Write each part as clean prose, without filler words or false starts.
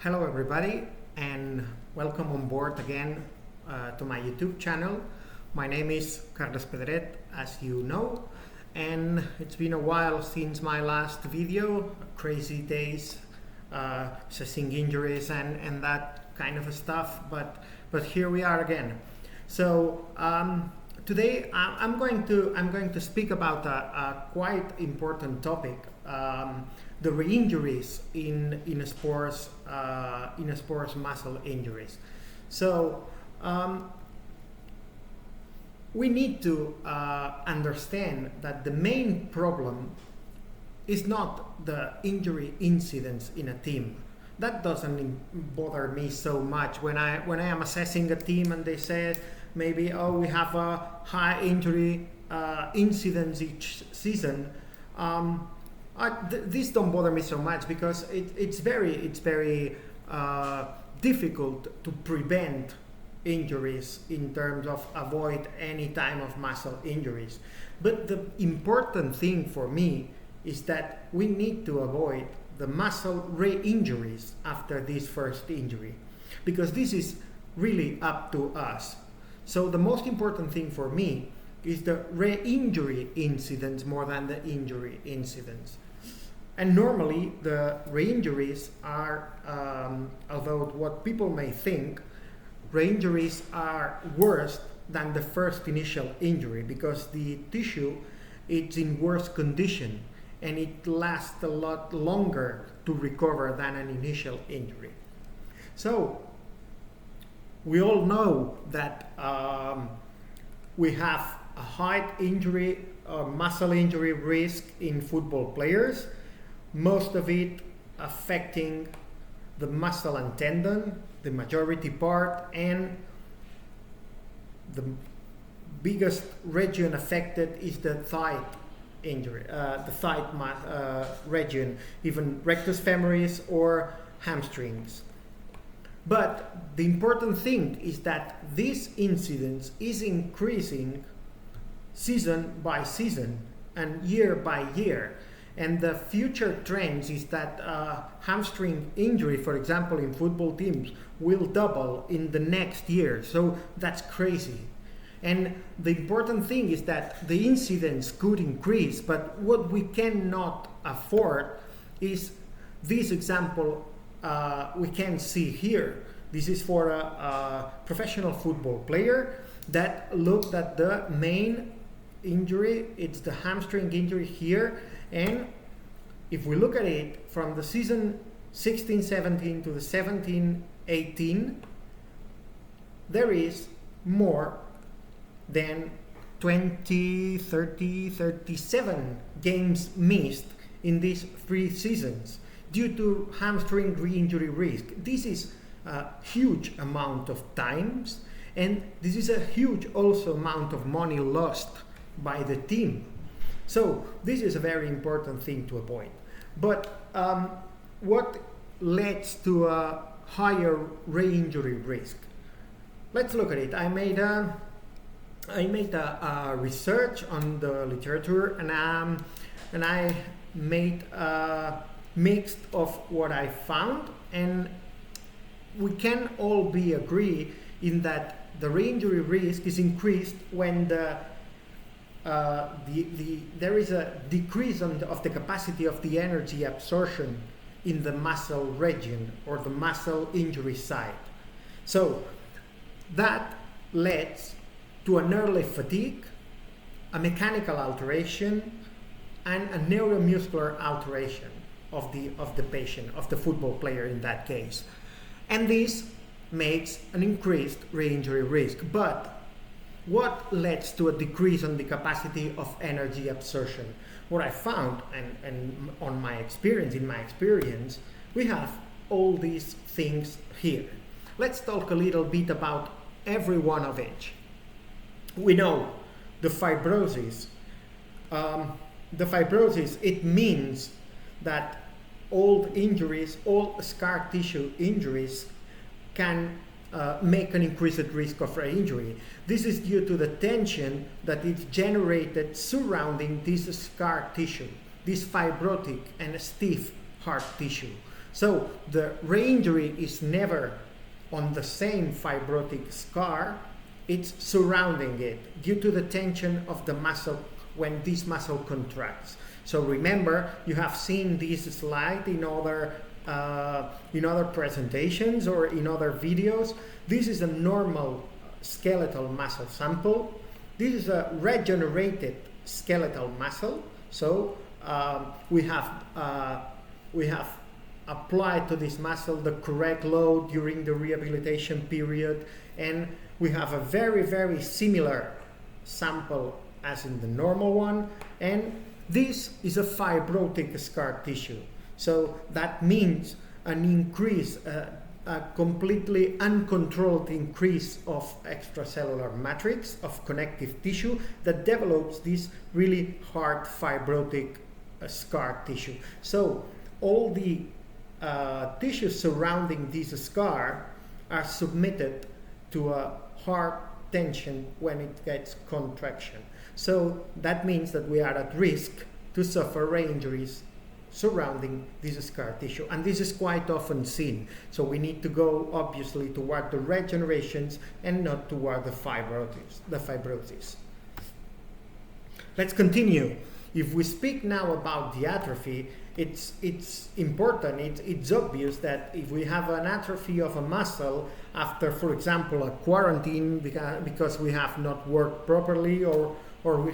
Hello everybody and welcome on board again to my YouTube channel. My name is Pedret, as you know, and it's been a while since my last video, crazy days, assessing injuries and that kind of stuff, but here we are again. So today I'm going to speak about a quite important topic. The reinjuries in sports muscle injuries. So we need to understand that the main problem is not the injury incidence in a team. That doesn't bother me so much when I am assessing a team and they say maybe, oh, we have a high injury incidence each season. These don't bother me so much because it's very difficult to prevent injuries in terms of avoid any time of muscle injuries. But the important thing for me is that we need to avoid the muscle re-injuries after this first injury, because this is really up to us. So the most important thing for me is the re-injury incidence more than the injury incidence. And normally the reinjuries are, although what people may think, reinjuries are worse than the first initial injury because the tissue is in worse condition and it lasts a lot longer to recover than an initial injury. So we all know that we have a high injury or muscle injury risk in football players, most of it affecting the muscle and tendon, the majority part, and the biggest region affected is the thigh injury, the thigh region, even rectus femoris or hamstrings. But the important thing is that this incidence is increasing season by season and year by year. And the future trends is that hamstring injury, for example, in football teams, will double in the next year. So that's crazy. And the important thing is that the incidence could increase, but what we cannot afford is this example we can see here. This is for a professional football player that looked at the main injury. It's the hamstring injury here. And if we look at it from the season 16-17 to the 17-18, there is more than 20, 30, 37 games missed in these 3 seasons due to hamstring re-injury risk. This is a huge amount of times, and this is a huge also amount of money lost by the team. So this is a very important thing to avoid. But what leads to a higher re-injury risk? Let's look at it. I made a research on the literature, and I made a mix of what I found, and we can all be agree in that the re-injury risk is increased when there is a decrease of the capacity of the energy absorption in the muscle region or the muscle injury site. So that leads to an early fatigue, a mechanical alteration, and a neuromuscular alteration of the patient, of the football player in that case. And this makes an increased re-injury risk. But what leads to a decrease on the capacity of energy absorption? What I found, and in my experience, we have all these things here. Let's talk a little bit about every one of each. We know the fibrosis. It means that all injuries, all scar tissue injuries can make an increased risk of re-injury. This is due to the tension that is generated surrounding this scar tissue, this fibrotic and stiff hard tissue. So the reinjury is never on the same fibrotic scar, it's surrounding it due to the tension of the muscle when this muscle contracts. So remember, you have seen this slide in other presentations or in other videos. This is a normal skeletal muscle sample. This is a regenerated skeletal muscle. So we have applied to this muscle the correct load during the rehabilitation period, and we have a very, very similar sample as in the normal one, and this is a fibrotic scar tissue. So that means an increase, a completely uncontrolled increase of extracellular matrix, of connective tissue that develops this really hard fibrotic scar tissue. So all the tissues surrounding this scar are submitted to a hard tension when it gets contraction. So that means that we are at risk to suffer reinjuries surrounding this scar tissue, and this is quite often seen. So we need to go obviously toward the regenerations and not toward the fibrosis. Let's continue. If we speak now about the atrophy, it's important, it's obvious that if we have an atrophy of a muscle after, for example, a quarantine because we have not worked properly or we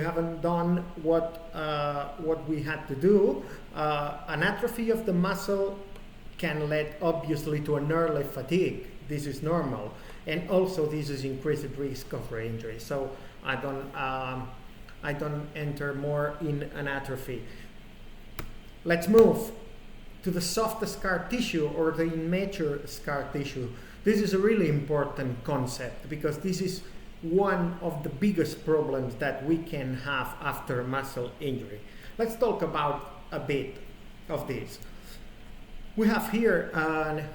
haven't done what we had to do, an atrophy of the muscle can lead obviously to an early fatigue. This is normal, and also this is increased risk of reinjury. So I don't enter more in an atrophy. Let's move to the soft scar tissue or the immature scar tissue. This is a really important concept because this is one of the biggest problems that we can have after a muscle injury. Let's talk about a bit of this. We have here an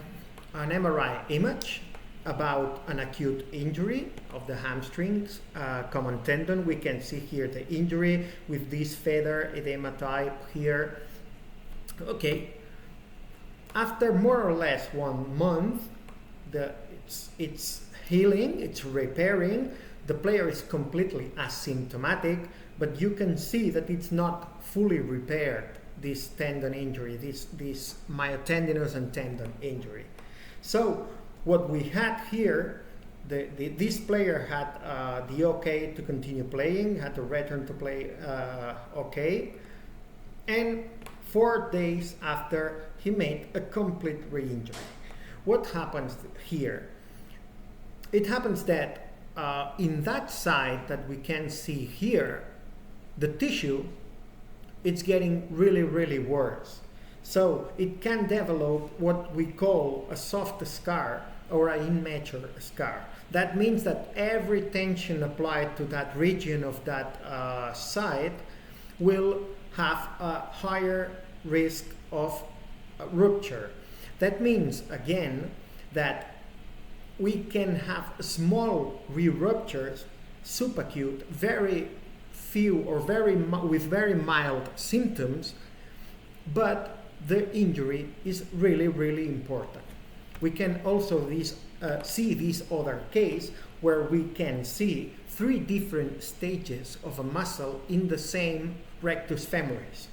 MRI image about an acute injury of the hamstrings, common tendon. We can see here the injury with this feather edema type here. Okay, after more or less 1 month, it's healing, it's repairing. The player is completely asymptomatic, but you can see that it's not fully repaired, this tendon injury, this myotendinous and tendon injury. So what we had here, this player had the okay to continue playing, had to return to play okay, and 4 days after he made a complete re-injury. What happens here? It happens that in that side that we can see here, the tissue, it's getting really, really worse. So it can develop what we call a soft scar or an immature scar. That means that every tension applied to that region of that site will have a higher risk of rupture. That means, again, that we can have small re-ruptures, subacute, very few or with very mild symptoms, but the injury is really, really important. We can also see this other case where we can see 3 different stages of a muscle in the same rectus femoris.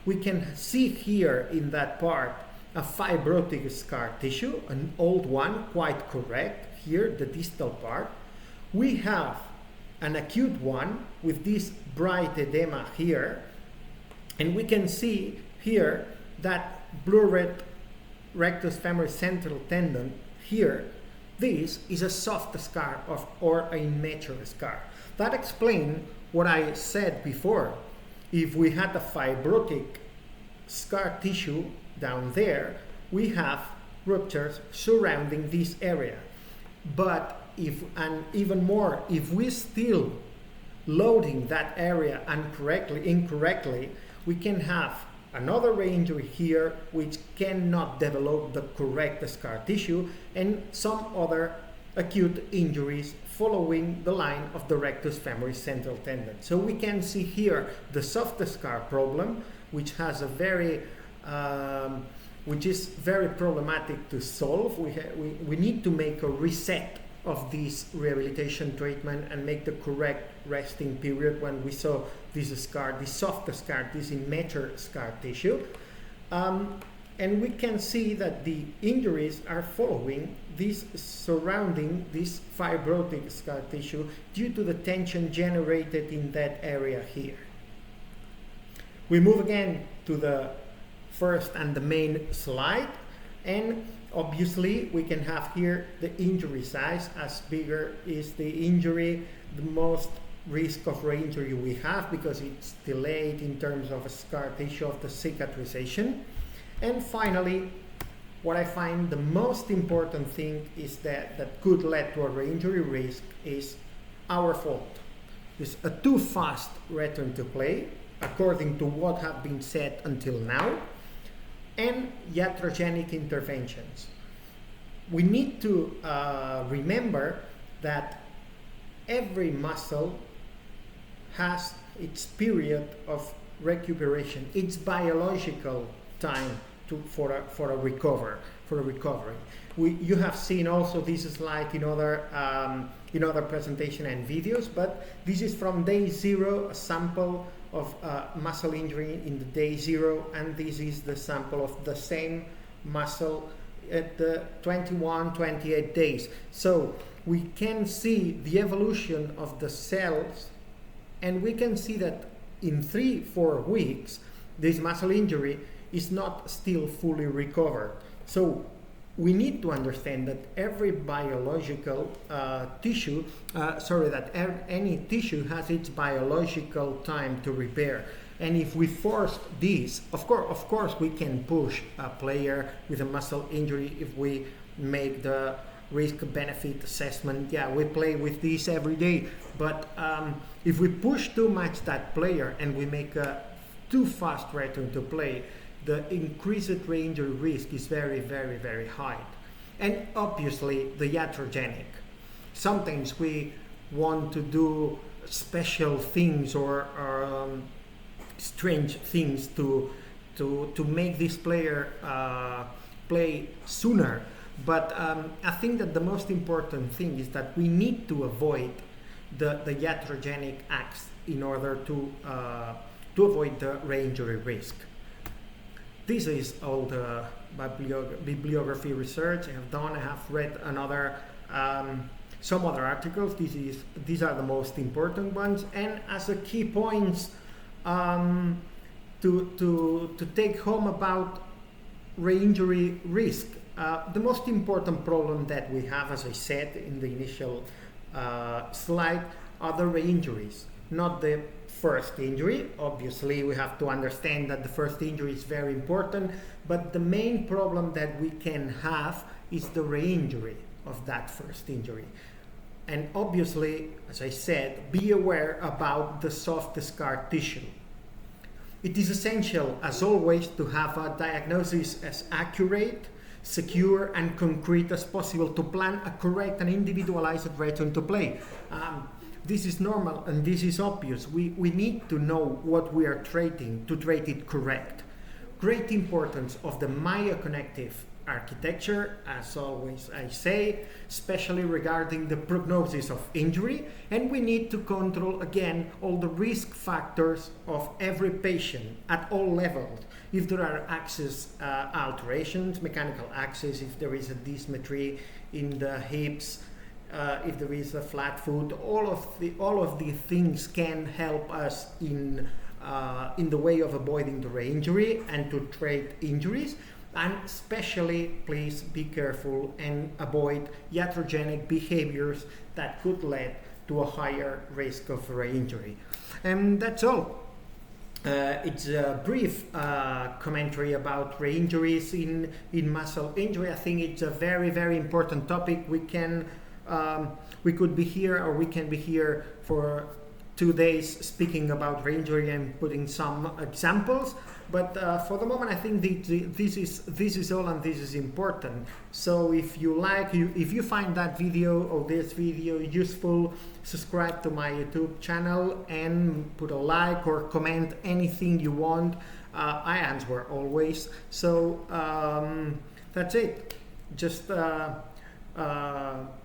We can see here in that part a fibrotic scar tissue, an old one, quite correct, here the distal part. We have an acute one with this bright edema here, and we can see here that blurred rectus femoris central tendon here. This is a soft scar or an immature scar. That explains what I said before. If we had a fibrotic scar tissue down there, we have ruptures surrounding this area. But even more, if we still loading that area incorrectly, we can have another reinjury here which cannot develop the correct scar tissue, and some other acute injuries following the line of the rectus femoris central tendon. So we can see here the soft scar problem, which has a very which is very problematic to solve. We need to make a reset of this rehabilitation treatment and make the correct resting period when we saw this scar, this soft scar, this immature scar tissue. And we can see that the injuries are following this surrounding this fibrotic scar tissue due to the tension generated in that area here. We move again to the first and the main slide, and obviously we can have here the injury size. As bigger is the injury, the most risk of re-injury we have, because it's delayed in terms of scar tissue of the cicatrization. And finally, what I find the most important thing is that could lead to a re-injury risk is our fault. It's a too fast return to play, according to what have been said until now, and iatrogenic interventions. We need to remember that every muscle has its period of recuperation, its biological time for a recovery. You have seen also this slide in other presentation and videos, but this is from day 0, a sample of muscle injury in the day 0, and this is the sample of the same muscle at the 21, 28 days. So we can see the evolution of the cells, and we can see that in 3-4 weeks this muscle injury is not still fully recovered. So we need to understand that every biological tissue, any tissue has its biological time to repair. And if we force this, of course we can push a player with a muscle injury if we make the risk-benefit assessment. Yeah, we play with this every day. But if we push too much that player and we make a too fast return to play, the increased re-injury risk is very, very, very high. And obviously the iatrogenic. Sometimes we want to do special things or strange things to make this player play sooner. But I think that the most important thing is that we need to avoid the iatrogenic acts in order to avoid the re-injury risk. This is all the bibliography research I have done. I have read some other articles. These are the most important ones. And as a key points to take home about re-injury risk, the most important problem that we have, as I said in the initial slide, are the re-injuries, not the first injury. Obviously, we have to understand that the first injury is very important, but the main problem that we can have is the re-injury of that first injury. And obviously, as I said, be aware about the soft scar tissue. It is essential, as always, to have a diagnosis as accurate, secure and concrete as possible to plan a correct and individualized return to play. This is normal and this is obvious. We need to know what we are treating to treat it correct. Great importance of the myoconnective architecture, as always I say, especially regarding the prognosis of injury, and we need to control again all the risk factors of every patient at all levels. If there are axis alterations, mechanical axis, if there is a dysmetry in the hips, if there is a flat foot, all of these things can help us in the way of avoiding the re-injury and to treat injuries. And especially, please be careful and avoid iatrogenic behaviors that could lead to a higher risk of re-injury. And that's all. It's a brief commentary about re-injuries in muscle injury. I think it's a very, very important topic. We could be here, or we can be here for 2 days speaking about re-injury and putting some examples. But for the moment, I think this is all, and this is important. So if you find that video or this video useful, subscribe to my YouTube channel and put a like or comment anything you want. I answer always. So that's it. Just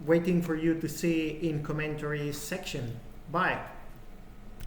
waiting for you to see in commentaries section. Bye.